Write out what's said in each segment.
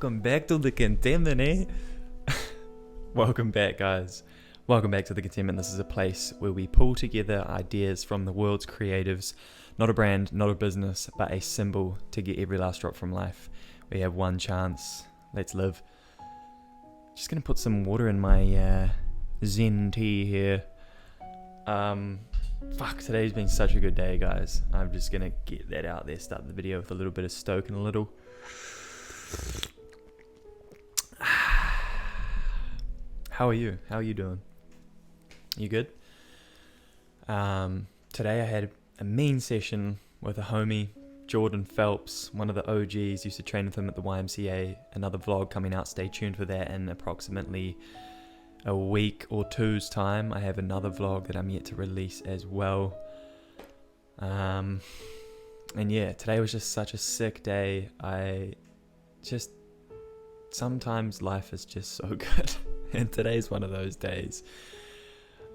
Welcome back to the contentment, eh? Welcome back, guys. Welcome back to the contentment. This is a place where we pull together ideas from the world's creatives. Not a brand, not a business, but a symbol to get every last drop from life. We have one chance. Let's live. Just gonna put some water in my Zen tea here. Today's been such a good day, guys. I'm just gonna get that out there, start the video with a little bit of Stoic and a little. How are you? How are you doing? You good? Today I had a mean session with a homie, Jordan Phelps, one of the OGs, used to train with him at the YMCA. Another vlog coming out, stay tuned for that in approximately a week or two's time. I have another vlog that I'm yet to release as well. And yeah, today was just such a sick day. Sometimes life is just so good. And today's one of those days.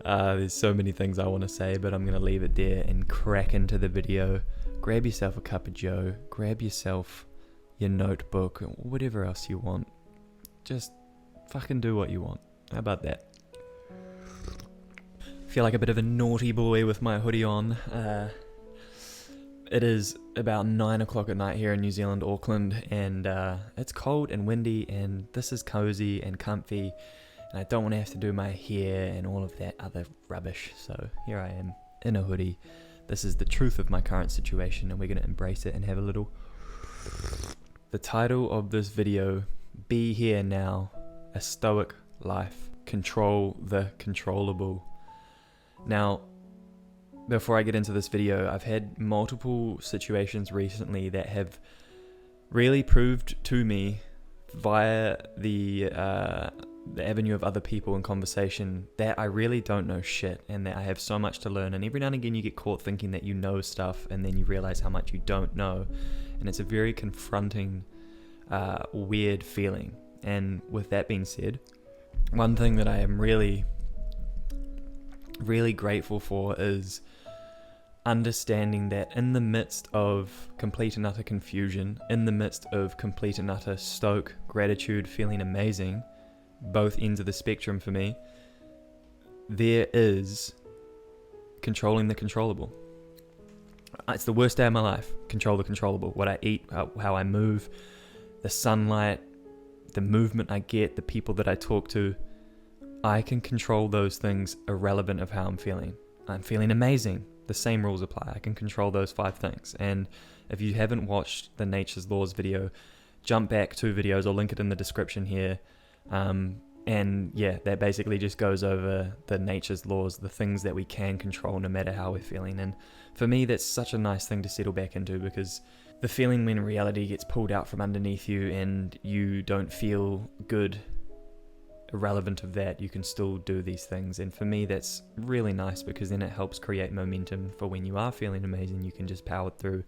There's so many things I want to say, but I'm going to leave it there and crack into the video. Grab yourself a cup of joe, grab yourself your notebook, whatever else you want. Just fucking do what you want. How about that? Feel like a bit of a naughty boy with my hoodie on. It is about 9 o'clock at night here in New Zealand, Auckland, and it's cold and windy, and this is cozy and comfy, and I don't want to have to do my hair and all of that other rubbish, so here I am in a hoodie. This is the truth of my current situation, and we're going to embrace it and have a little. The title of this video, Be Here Now, A Stoic Life, Control the Controllable. Now, before I get into this video, I've had multiple situations recently that have really proved to me via the avenue of other people in conversation that I really don't know shit and that I have so much to learn. And every now and again you get caught thinking that you know stuff and then you realize how much you don't know. And it's a very confronting, weird feeling. And with that being said, one thing that I am really grateful for is understanding that in the midst of complete and utter confusion, in the midst of complete and utter stoke, gratitude, feeling amazing, both ends of the spectrum for me, there is controlling the controllable. It's the worst day of my life. Control the controllable. What I eat, how I move, the sunlight, the movement I get, the people that I talk to. I can control those things irrelevant of how I'm feeling. I'm feeling amazing. The same rules apply. I can control those 5 things. And if you haven't watched the Nature's Laws video, jump back 2 videos. I'll link it in the description here. And yeah, that basically just goes over the nature's laws, the things that we can control no matter how we're feeling. And for me, that's such a nice thing to settle back into, because the feeling when reality gets pulled out from underneath you and you don't feel good, irrelevant of that, you can still do these things. And for me, that's really nice, because then it helps create momentum for when you are feeling amazing. You can just power through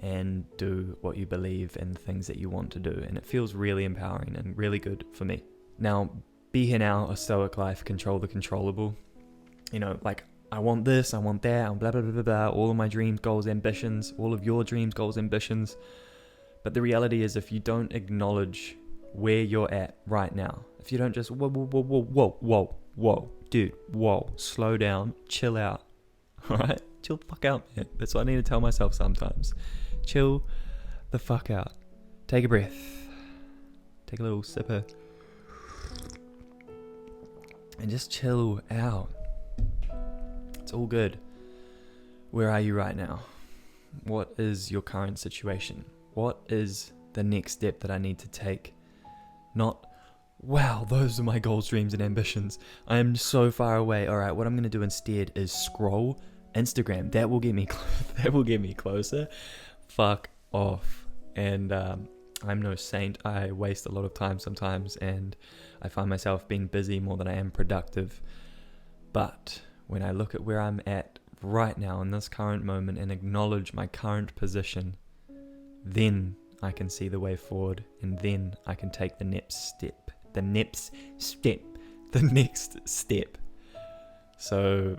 and do what you believe and the things that you want to do. And it feels really empowering and really good for me. Now, be here now, a stoic life, control the controllable. You know, like, I want this, I want that, and blah, blah, blah, blah, blah, all of my dreams, goals, ambitions, all of your dreams, goals, ambitions. But the reality is, if you don't acknowledge where you're at right now, if you don't just, whoa, dude, slow down, chill out, alright? Chill the fuck out, man. That's what I need to tell myself sometimes. Chill the fuck out. Take a breath. Take a little sipper. And just chill out. It's all good. Where are you right now? What is your current situation? What is the next step that I need to take? Not, wow, those are my goals, dreams, and ambitions. I am so far away. All right, what I'm going to do instead is scroll Instagram. That will get me closer. Fuck off. And I'm no saint. I waste a lot of time sometimes, and I find myself being busy more than I am productive. But when I look at where I'm at right now in this current moment and acknowledge my current position, then I can see the way forward, and then I can take the next step. So,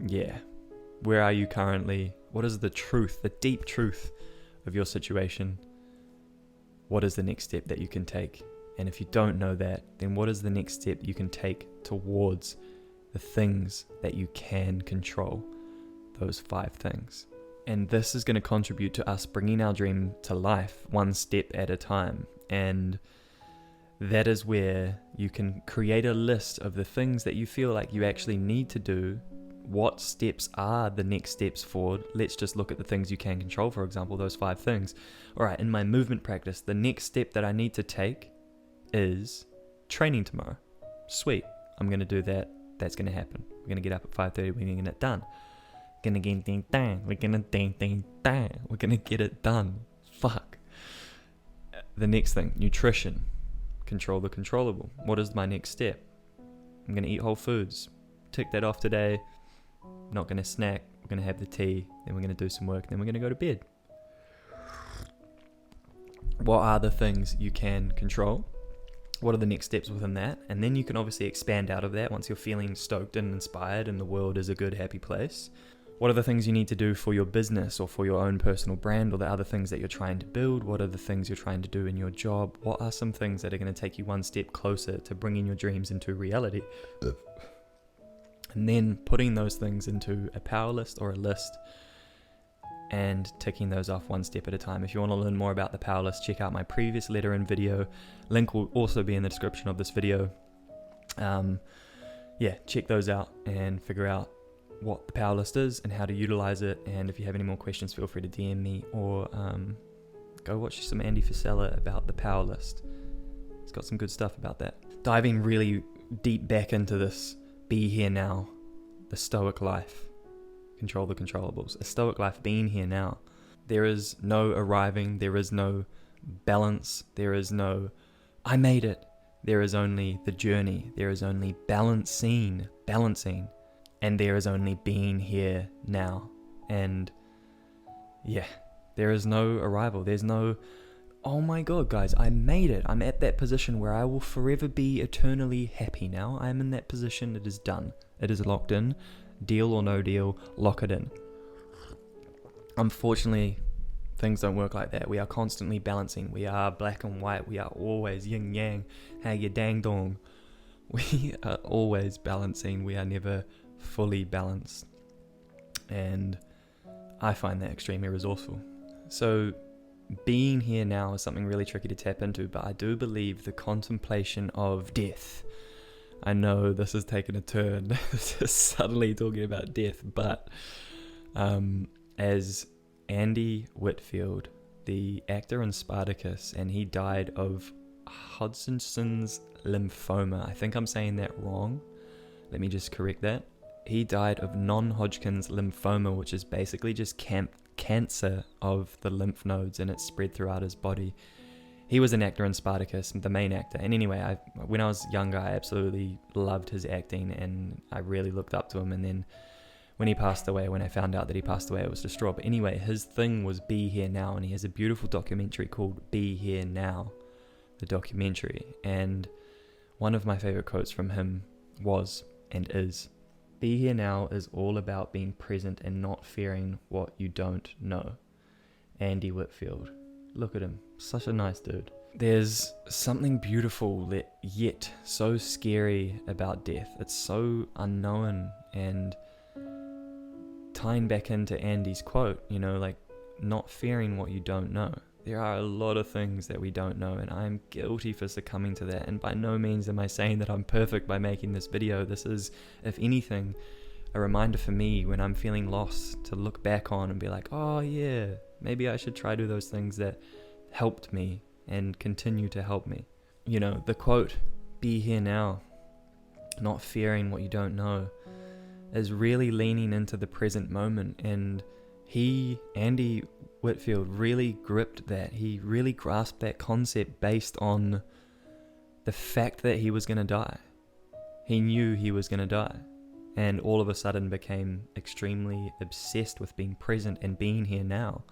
yeah. Where are you currently? What is the truth, the deep truth of your situation? what is the next step that you can take? And if you don't know that, then what is the next step you can take towards the things that you can control? Those 5 things. And this is going to contribute to us bringing our dream to life one step at a time. And that is where you can create a list of the things that you feel like you actually need to do. What steps are the next steps forward? Let's just look at the things you can control, for example, those 5 things. All right, in my movement practice, the next step that I need to take is training tomorrow. Sweet, I'm going to do that. That's going to happen. We're going to get up at 5:30. We're going to get it done. We're going to get it done. Fuck. The next thing, nutrition. Control the controllable. What is my next step? I'm going to eat whole foods. Tick that off today. Not going to snack. We're going to have the tea. Then we're going to do some work. Then we're going to go to bed. What are the things you can control? What are the next steps within that? And then you can obviously expand out of that once you're feeling stoked and inspired and the world is a good, happy place. What are the things you need to do for your business or for your own personal brand or the other things that you're trying to build? What are the things you're trying to do in your job? What are some things that are going to take you one step closer to bringing your dreams into reality? And then putting those things into a power list or a list and ticking those off one step at a time. If you want to learn more about the power list, check out my previous letter and video. Link will also be in the description of this video. Check those out and figure out what the power list is and how to utilize it. And if you have any more questions, feel free to DM me or go watch some Andy Frisella about the power list. He's got some good stuff about that. Diving really deep back into this be here now, the Stoic life. Control the controllables. A Stoic life, being here now. There is no arriving, there is no balance, there is no I made it. There is only the journey, there is only balancing, and there is only being here now. And there is no arrival, there's no, oh my god guys, I made it. I'm at that position where I will forever be eternally happy now. I'm in that position, it is done. It is locked in. Deal or no deal, lock it in. Unfortunately, things don't work like that. We are constantly balancing. We are black and white. We are always yin yang. Hey, you dang dong. We are always balancing. We are never fully balanced. And I find that extremely resourceful. So being here now is something really tricky to tap into, but I do believe the contemplation of death. I know this has taken a turn, just suddenly talking about death, but as Andy Whitfield, the actor in Spartacus, and he died of Hodgkin's lymphoma. I think I'm saying that wrong. Let me just correct that. He died of non-Hodgkin's lymphoma, which is basically just cancer of the lymph nodes, and it's spread throughout his body. He was an actor in Spartacus, the main actor. And anyway, when I was younger, I absolutely loved his acting and I really looked up to him. And then when he passed away, when I found out that he passed away, I was distraught. But anyway, his thing was Be Here Now. And he has a beautiful documentary called Be Here Now, the documentary. And one of my favorite quotes from him was and is, Be Here Now is all about being present and not fearing what you don't know. Andy Whitfield. Look at him, such a nice dude. There's something beautiful yet so scary about death. It's so unknown, and tying back into Andy's quote, like not fearing what you don't know. There are a lot of things that we don't know, and I'm guilty for succumbing to that. And by no means am I saying that I'm perfect by making this video. This is, if anything, a reminder for me when I'm feeling lost to look back on and be like, oh yeah, maybe I should try to do those things that helped me and continue to help me. The quote, be here now, not fearing what you don't know, is really leaning into the present moment. And Andy Whitfield, really gripped that. He really grasped that concept based on the fact that he was going to die. He knew he was going to die. And all of a sudden became extremely obsessed with being present and being here now.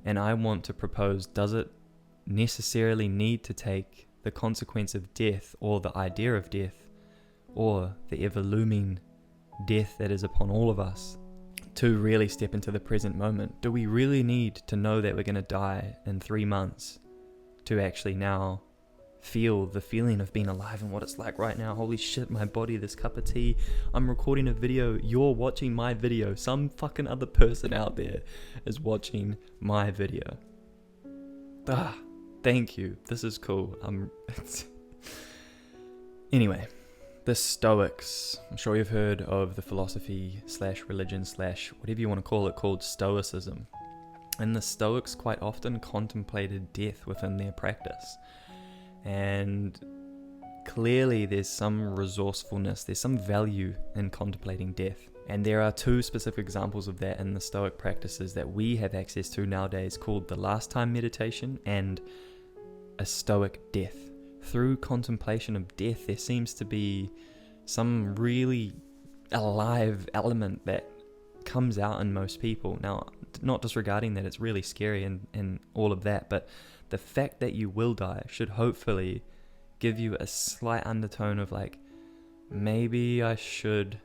And I want to propose, does it necessarily need to take the consequence of death or the idea of death or the ever-looming death that is upon all of us to really step into the present moment? Do we really need to know that we're going to die in 3 months to actually now feel the feeling of being alive and what it's like right now. Holy shit, my body, this cup of tea, I'm recording a video, you're watching my video, some fucking other person out there is watching my video. Thank you, this is cool. Anyway, the Stoics, I'm sure you've heard of the philosophy / religion / whatever you want to call it, called Stoicism. And the Stoics quite often contemplated death within their practice. And clearly there's some resourcefulness, there's some value in contemplating death. And there are two specific examples of that in the Stoic practices that we have access to nowadays, called the last time meditation and a Stoic death. Through contemplation of death, there seems to be some really alive element that comes out in most people. Now, not disregarding that it's really scary and all of that, but the fact that you will die should hopefully give you a slight undertone of like, maybe I should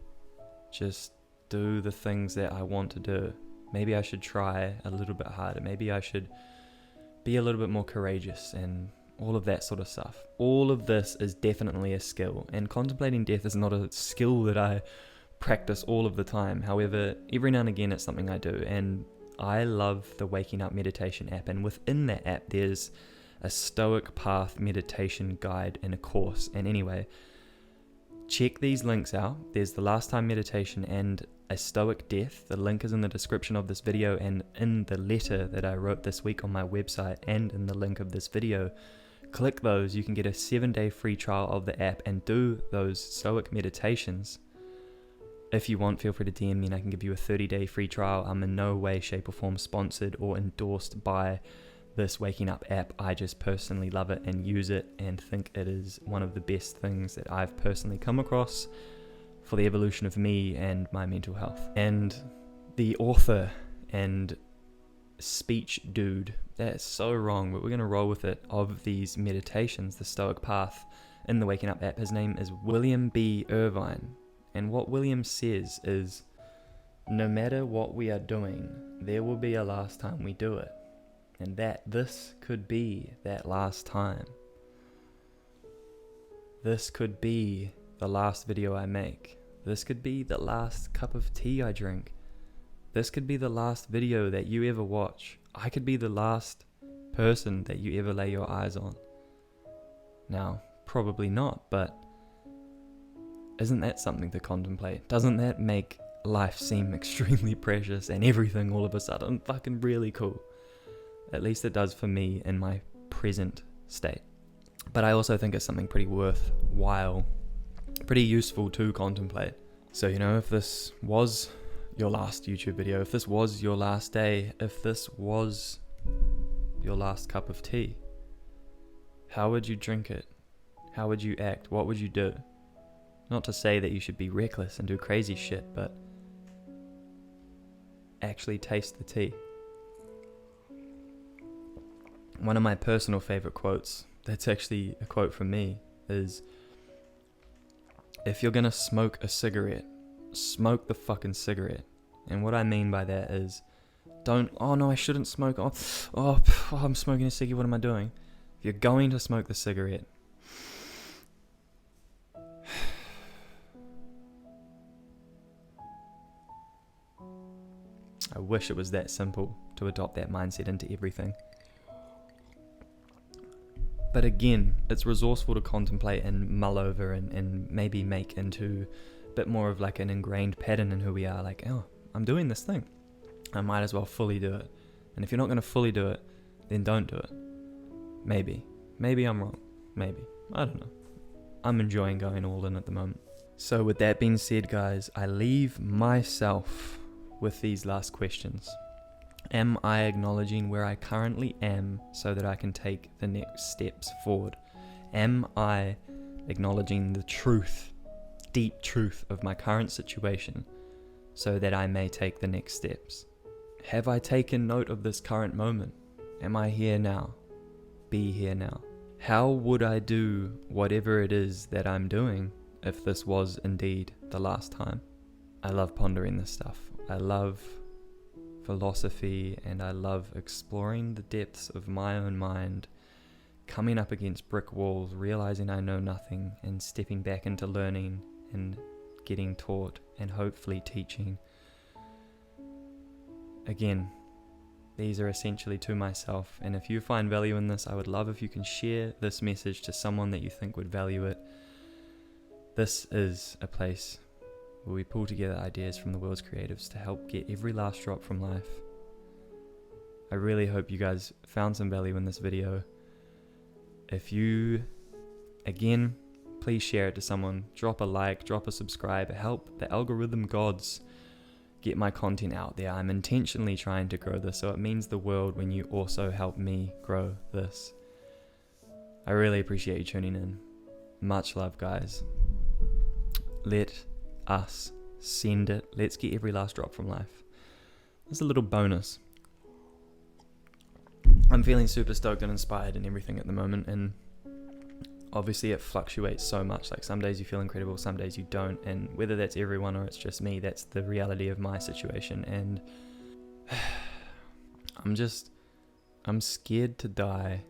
just do the things that I want to do. Maybe I should try a little bit harder. Maybe I should be a little bit more courageous and all of that sort of stuff. All of this is definitely a skill, and contemplating death is not a skill that I practice all of the time. However, every now and again it's something I do, and I love the Waking Up Meditation app, and within that app there's a Stoic Path meditation guide and a course. And anyway, check these links out. There's the last time meditation and a Stoic death. The link is in the description of this video and in the letter that I wrote this week on my website and in the link of this video. Click those, you can get a 7-day free trial of the app and do those Stoic meditations. If you want, feel free to DM me and I can give you a 30-day free trial. I'm in no way, shape or form sponsored or endorsed by this Waking Up app. I just personally love it and use it and think it is one of the best things that I've personally come across for the evolution of me and my mental health. And the author and speech dude, that's so wrong, but we're going to roll with it, of these meditations, the Stoic Path in the Waking Up app, his name is William B Irvine. And what William says is, no matter what we are doing, there will be a last time we do it. And that this could be that last time. This could be the last video I make. This could be the last cup of tea I drink. This could be the last video that you ever watch. I could be the last person that you ever lay your eyes on. Now, probably not, but isn't that something to contemplate? Doesn't that make life seem extremely precious and everything all of a sudden fucking really cool? At least it does for me in my present state. But I also think it's something pretty worthwhile, pretty useful to contemplate. So, if this was your last YouTube video, if this was your last day, if this was your last cup of tea, how would you drink it? How would you act? What would you do? Not to say that you should be reckless and do crazy shit, but actually taste the tea. One of my personal favorite quotes, that's actually a quote from me, is, if you're gonna smoke a cigarette, smoke the fucking cigarette. And what I mean by that is, don't, oh no, I shouldn't smoke, I'm smoking a ciggy, what am I doing? If you're going to smoke the cigarette, I wish it was that simple to adopt that mindset into everything. But again, it's resourceful to contemplate and mull over and maybe make into a bit more of like an ingrained pattern in who we are. Like, oh, I'm doing this thing, I might as well fully do it. And if you're not going to fully do it, then don't do it. Maybe I'm wrong. Maybe. I don't know. I'm enjoying going all in at the moment. So with that being said, guys, I leave myself with these last questions. Am I acknowledging where I currently am so that I can take the next steps forward? Am I acknowledging the truth, deep truth of my current situation so that I may take the next steps? Have I taken note of this current moment? Am I here now? Be here now. How would I do whatever it is that I'm doing if this was indeed the last time? I love pondering this stuff. I love philosophy and I love exploring the depths of my own mind coming up against brick walls, realizing I know nothing, and stepping back into learning and getting taught and hopefully teaching. Again, these are essentially to myself, and if you find value in this, I would love if you can share this message to someone that you think would value it. This is a place where we pull together ideas from the world's creatives to help get every last drop from life. I really hope you guys found some value in this video. If you, again, please share it to someone. Drop a like, drop a subscribe. Help the algorithm gods get my content out there. I'm intentionally trying to grow this, so it means the world when you also help me grow this. I really appreciate you tuning in. Much love, guys. Let us send it. Let's get every last drop from life. There's a little bonus. I'm feeling super stoked and inspired and everything at the moment, and obviously it fluctuates so much. Like some days you feel incredible, some days you don't, and whether that's everyone or it's just me, that's the reality of my situation. And I'm scared to die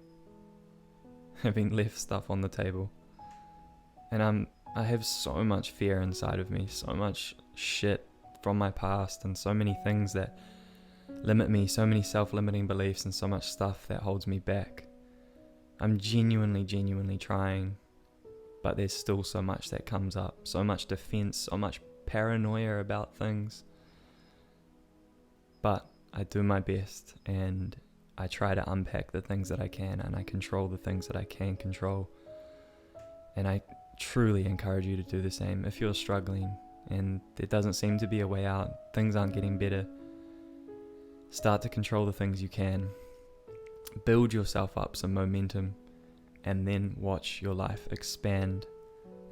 having left stuff on the table, and I have so much fear inside of me, so much shit from my past, and so many things that limit me, so many self-limiting beliefs, and so much stuff that holds me back. I'm genuinely trying, but there's still so much that comes up, so much defense, so much paranoia about things. But I do my best, and I try to unpack the things that I can, and I control the things that I can control. And I truly encourage you to do the same. If you're struggling and there doesn't seem to be a way out, things aren't getting better, start to control the things you can. Build yourself up some momentum, and then watch your life expand,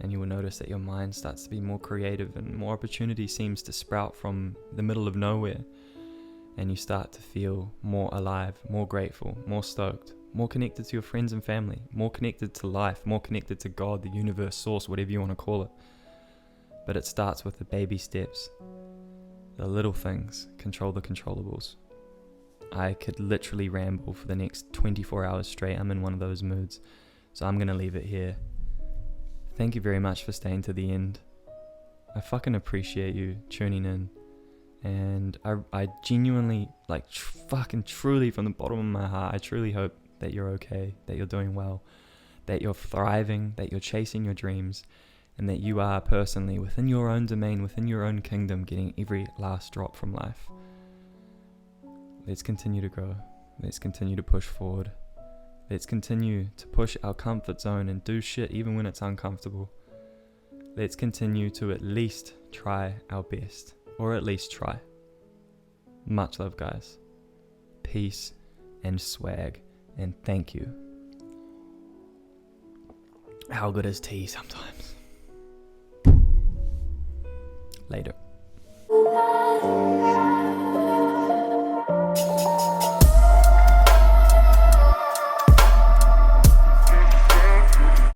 and you will notice that your mind starts to be more creative, and more opportunity seems to sprout from the middle of nowhere, and you start to feel more alive, more grateful, more stoked, more connected to your friends and family, more connected to life, more connected to God, the universe, source, whatever you want to call it. But it starts with the baby steps, the little things. Control the controllables. I could literally ramble for the next 24 hours straight. I'm in one of those moods, so I'm gonna leave it here. Thank you very much for staying to the end. I fucking appreciate you tuning in, and I genuinely, fucking truly from the bottom of my heart, I truly hope that you're okay, that you're doing well, that you're thriving, that you're chasing your dreams, and that you are personally, within your own domain, within your own kingdom, getting every last drop from life. Let's continue to grow. Let's continue to push forward. Let's continue to push our comfort zone and do shit even when it's uncomfortable. Let's continue to at least try our best, or at least try. Much love, guys. Peace and swag. And thank you. How good is tea sometimes? Later.